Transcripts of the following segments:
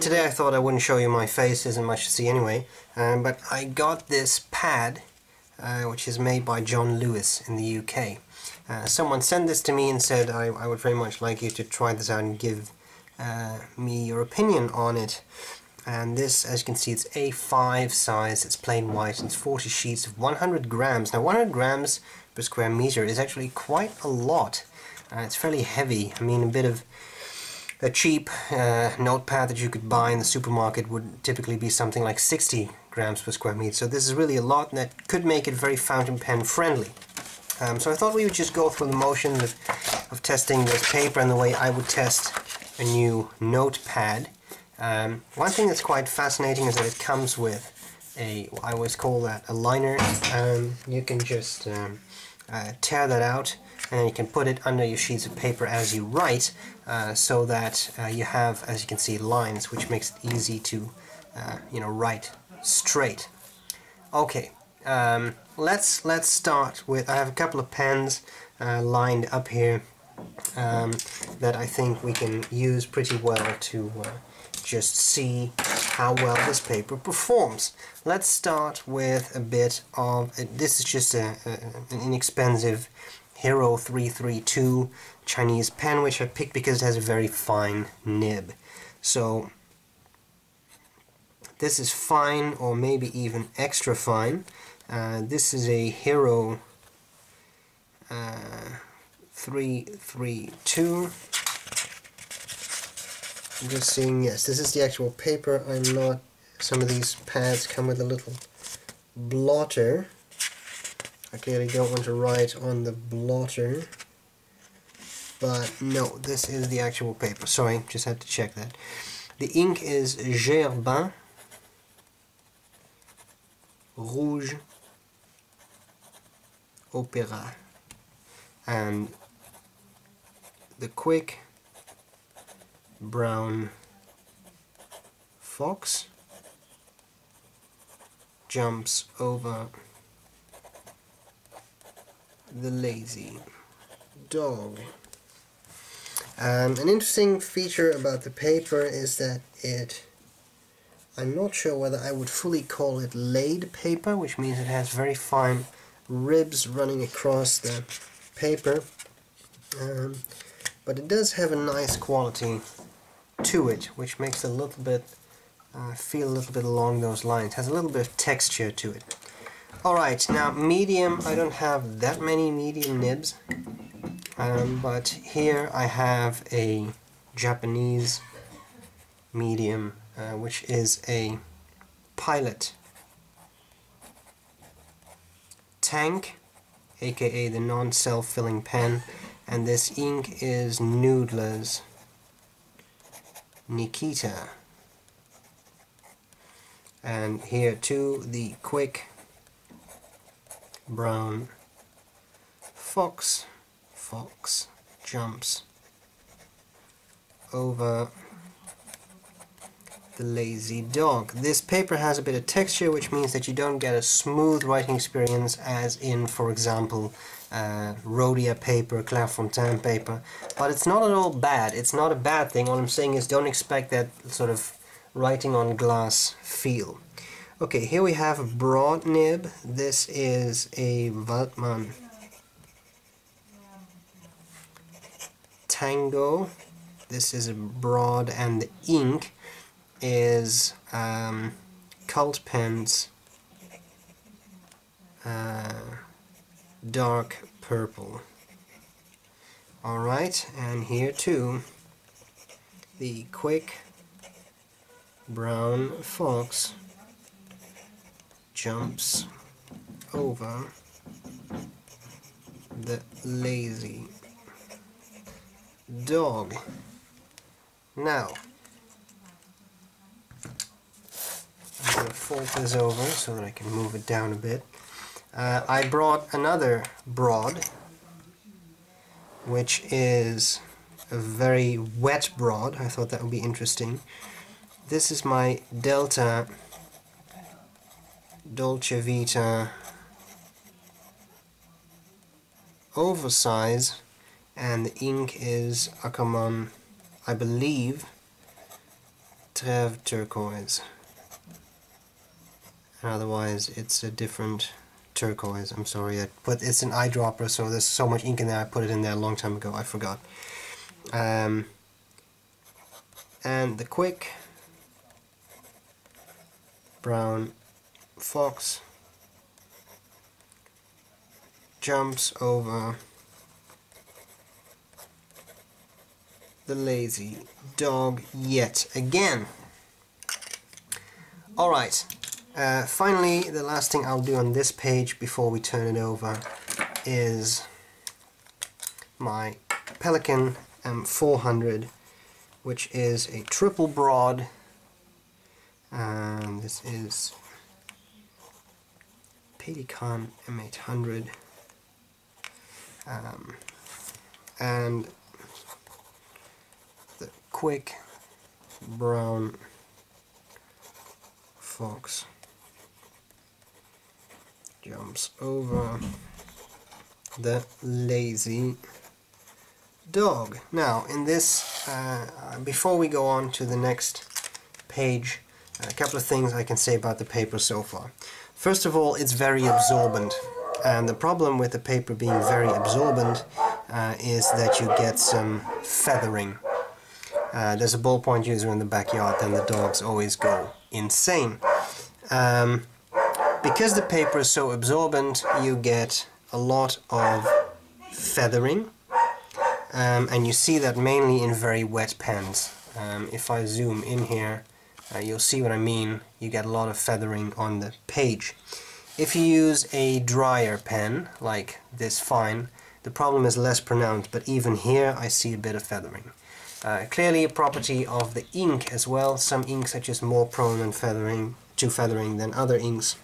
today I thought I wouldn't show you my face, isn't much to see anyway, but I got this pad which is made by John Lewis in the UK. Someone sent this to me and said I would very much like you to try this out and give me your opinion on it. And this, as you can see, it's A5 size, it's plain white, and it's 40 sheets of 100 grams. Now 100 grams per square meter is actually quite a lot. It's fairly heavy. I mean, a bit of a cheap notepad that you could buy in the supermarket would typically be something like 60 grams per square meter. So this is really a lot, and that could make it very fountain pen friendly. So I thought we would just go through the motions of testing this paper and the way I would test a new notepad. One thing that's quite fascinating is that it comes with I always call that a liner. You can just tear that out, and then you can put it under your sheets of paper as you write, so that you have, as you can see, lines, which makes it easy to write straight. Okay, let's start with, I have a couple of pens lined up here that I think we can use pretty well to just see how well this paper performs. Let's start with a bit of, this is just an inexpensive Hero 332 Chinese pen, which I picked because it has a very fine nib. So this is fine, or maybe even extra fine. This is a Hero 332. I'm just seeing, yes, this is the actual paper. Some of these pads come with a little blotter. I clearly don't want to write on the blotter, but no, this is the actual paper. Sorry, just had to check that. The ink is B.R.E Rouge Opera, and the quick brown fox jumps over the lazy dog. An interesting feature about the paper is that I'm not sure whether I would fully call it laid paper, which means it has very fine ribs running across the paper, but it does have a nice quality to it, which makes it a little bit feel a little bit along those lines. It has a little bit of texture to it. Alright, now medium, I don't have that many medium nibs, but here I have a Japanese medium, which is a Pilot Tank, aka the non-self-filling pen, and this ink is Noodler's Nikita. And here too, the quick brown fox jumps over the lazy dog. This paper has a bit of texture, which means that you don't get a smooth writing experience as in, for example, Rhodia paper, Clairefontaine paper, but it's not at all bad. It's not a bad thing. All I'm saying is don't expect that sort of writing on glass feel. Okay, here we have a broad nib. This is a Waldmann Tango. This is a broad, and the ink is Cult Pen's dark purple. Alright, and here too, the quick brown fox jumps over the lazy dog. Now, I'm going to fold this over so that I can move it down a bit. I brought another broad, which is a very wet broad. I thought that would be interesting. This is my Delta Dolce Vita oversize, and the ink is Ackerman, I believe, Trèves turquoise. And otherwise it's a different turquoise. I'm sorry, it's an eyedropper, so there's so much ink in there. I put it in there a long time ago, I forgot. And the quick brown fox jumps over the lazy dog yet again. Alright, finally the last thing I'll do on this page before we turn it over is my Pelikan M400, which is a triple broad, and this is Pelikan M800, and the quick brown fox jumps over the lazy dog. Now in this, before we go on to the next page, a couple of things I can say about the paper so far. First of all, it's very absorbent, and the problem with the paper being very absorbent is that you get some feathering. There's a ballpoint user in the backyard, and the dogs always go insane. Because the paper is so absorbent, you get a lot of feathering, and you see that mainly in very wet pens. If I zoom in here, you'll see what I mean. You get a lot of feathering on the page. If you use a drier pen, like this fine, the problem is less pronounced, but even here I see a bit of feathering. Clearly a property of the ink as well. Some inks are just more prone to feathering than other inks.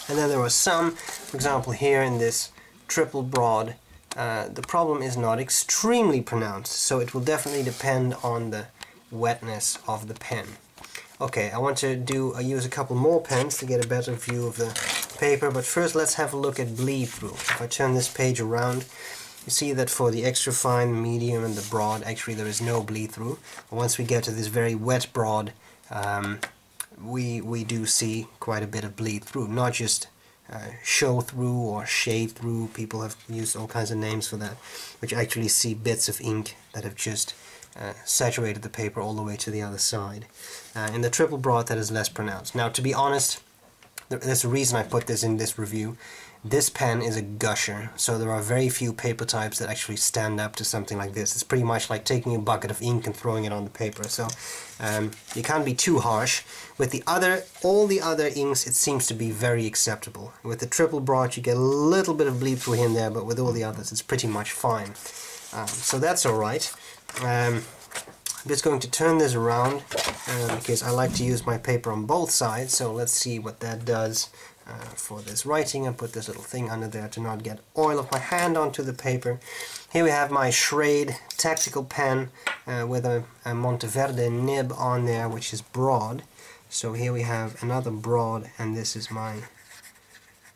And then there are some, for example here in this triple broad, the problem is not extremely pronounced, so it will definitely depend on the wetness of the pen. Okay, I want to use a couple more pens to get a better view of the paper, but first let's have a look at bleed through. If I turn this page around, you see that for the extra fine, the medium and the broad, actually there is no bleed through. Once we get to this very wet broad, we do see quite a bit of bleed through, not just show through or shade through. People have used all kinds of names for that, which actually see bits of ink that have just saturated the paper all the way to the other side. In the triple broad that is less pronounced. Now to be honest, there's a reason I put this in this review. This pen is a gusher, so there are very few paper types that actually stand up to something like this. It's pretty much like taking a bucket of ink and throwing it on the paper, so you can't be too harsh. With all the other inks, it seems to be very acceptable. With the triple broad you get a little bit of bleed through here and there, but with all the others it's pretty much fine. So that's alright. I'm just going to turn this around because I like to use my paper on both sides, so let's see what that does for this writing. I put this little thing under there to not get oil of my hand onto the paper. Here we have my Schrade tactical pen with a Monteverde nib on there, which is broad. So here we have another broad, and this is my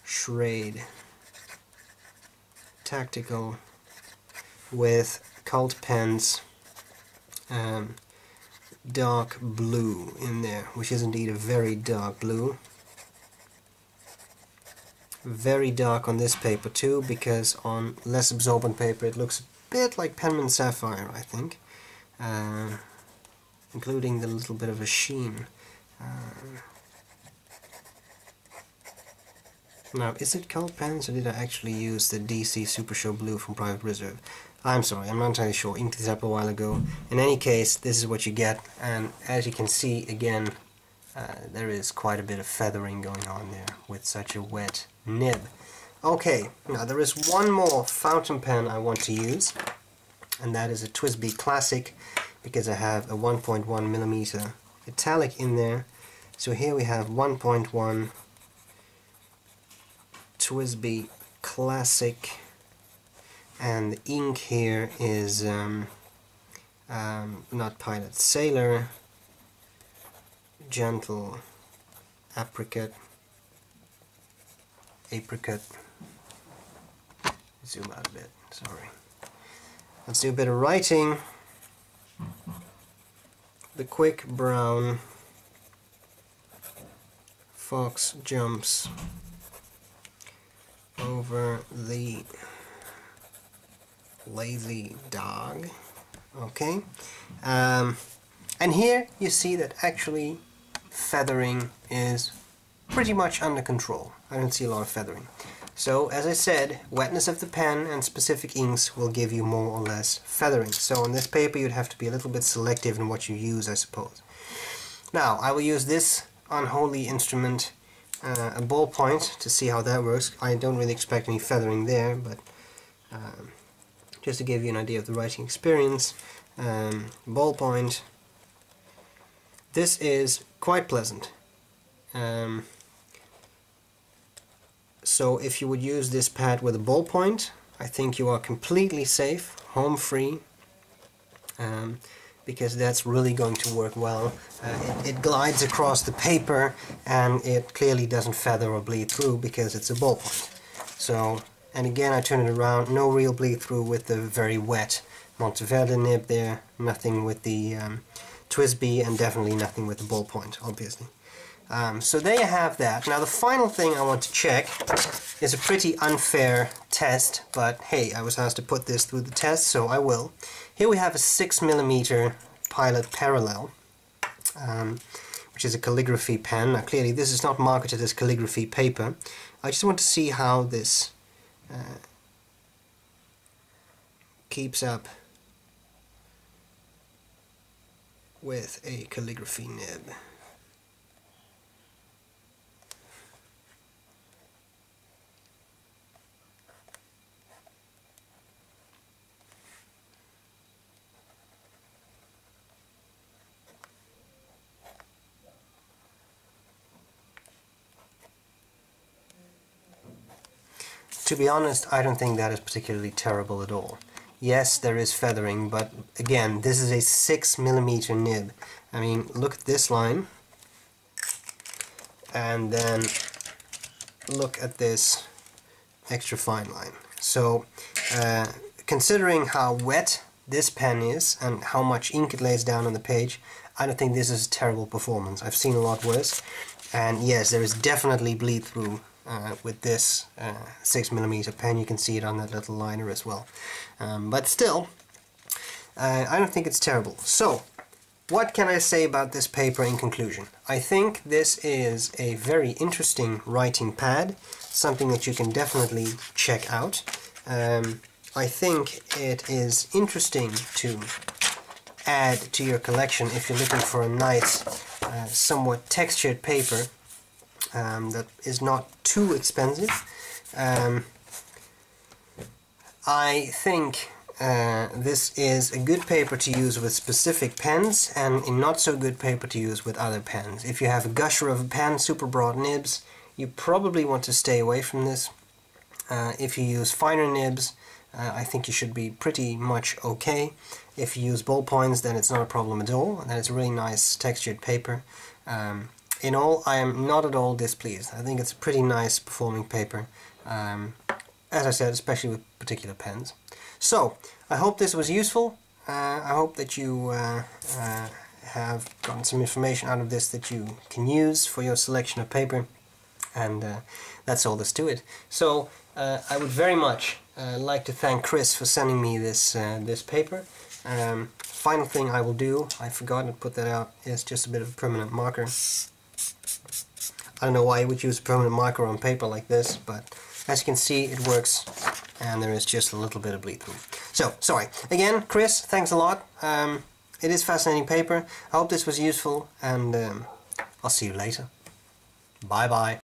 Schrade tactical with cult pens, dark blue in there, which is indeed a very dark blue. Very dark on this paper too, because on less absorbent paper it looks a bit like Penman Sapphire, I think, including the little bit of a sheen. Now, is it called pens, or did I actually use the DC Super Show Blue from Private Reserve? I'm sorry, I'm not entirely sure. Inked this up a while ago. In any case, this is what you get, and as you can see, again, there is quite a bit of feathering going on there with such a wet nib. Okay, now there is one more fountain pen I want to use, and that is a TWSBI Classic, because I have a 1.1mm italic in there. So here we have 1.1 TWSBI Classic, and the ink here is not Pilot, Sailor, Gentle, Apricot. Zoom out a bit, sorry. Let's do a bit of writing. The quick brown fox jumps over the lazy dog. Okay, and here you see that actually feathering is pretty much under control. I don't see a lot of feathering. So as I said, wetness of the pen and specific inks will give you more or less feathering. So on this paper you'd have to be a little bit selective in what you use, I suppose. Now I will use this unholy instrument, a ballpoint, to see how that works. I don't really expect any feathering there, but just to give you an idea of the writing experience, ballpoint. This is quite pleasant. So if you would use this pad with a ballpoint, I think you are completely safe, home free, because that's really going to work well. It glides across the paper and it clearly doesn't feather or bleed through because it's a ballpoint. So, and again I turn it around, no real bleed through with the very wet Monteverde nib there, nothing with the TWSBI, and definitely nothing with the ballpoint, obviously. So there you have that. Now the final thing I want to check is a pretty unfair test, but hey, I was asked to put this through the test, so I will. Here we have a 6mm Pilot Parallel, which is a calligraphy pen. Now clearly this is not marketed as calligraphy paper. I just want to see how this keeps up with a calligraphy nib. To be honest, I don't think that is particularly terrible at all. Yes, there is feathering, but again, this is a 6mm nib. I mean, look at this line, and then look at this extra fine line. So, considering how wet this pen is and how much ink it lays down on the page, I don't think this is a terrible performance. I've seen a lot worse, and yes, there is definitely bleed through with this 6mm pen. You can see it on that little liner as well. But still, I don't think it's terrible. So, what can I say about this paper in conclusion? I think this is a very interesting writing pad, something that you can definitely check out. I think it is interesting to add to your collection if you're looking for a nice, somewhat textured paper that is not too expensive. I think this is a good paper to use with specific pens, and a not so good paper to use with other pens. If you have a gusher of a pen, super broad nibs, you probably want to stay away from this. If you use finer nibs, I think you should be pretty much okay. If you use ballpoints, then it's not a problem at all, and it's a really nice textured paper. In all, I am not at all displeased. I think it's a pretty nice performing paper, as I said, especially with particular pens. So, I hope this was useful. I hope that you have gotten some information out of this that you can use for your selection of paper, and that's all there's to it. So, I would very much like to thank Chris for sending me this this paper. Final thing I will do, I forgot to put that out, is just a bit of a permanent marker. I don't know why you would use a permanent marker on paper like this, but as you can see, it works, and there is just a little bit of bleed through. So, sorry. Again, Chris, thanks a lot. It is fascinating paper. I hope this was useful, and I'll see you later. Bye-bye.